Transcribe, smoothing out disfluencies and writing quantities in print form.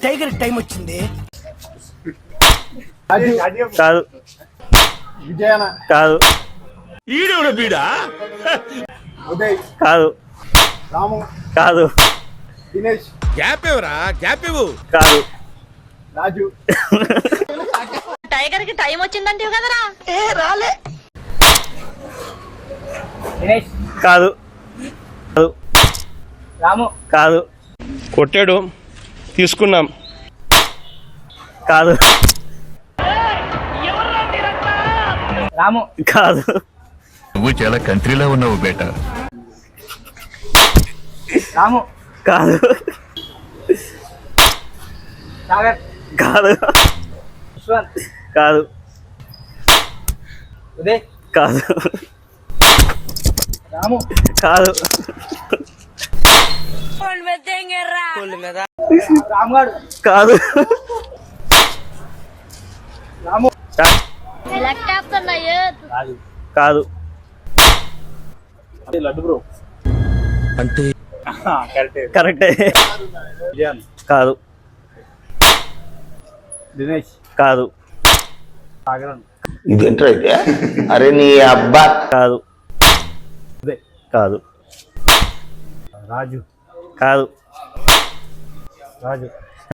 Tiger time వచ్చింది. కాదు. విజయన కాదు. ఈడెవడ బీడా? ఉదయ్ కాదు. రాము కాదు. దినేష్ గ్యాప్ ఇవ్వరా, గ్యాప్ ఇవ్వు. కాదు. రాజు టైగర్ కి టైం వచ్చిందంటే కదరా. ఏ రాలే. దినేష్ కాదు. కాదు. రాము కాదు. కొట్టాడు, తీసుకున్నాం. కాదు. రాము కాదు. నువ్వు చాలా కంట్రీలో ఉన్నావు బేటా. రాము కాదు. సాగర్ కాదు. యశ్వంత్ కాదు. ఉదయ్ కాదు. రాము కాదు. రామ్గాడు కాదు. రాము కాదు. లడ్డు బ్రో అంటే కరెక్టే. విజయన్ కాదు. దినేష్ కాదు. సాగరన్ ఇదేంట్రా అయితే? అరే నీ అబ్బా. కాదు. ఉదయ్ కాదు. రాజు కాదు. రాజు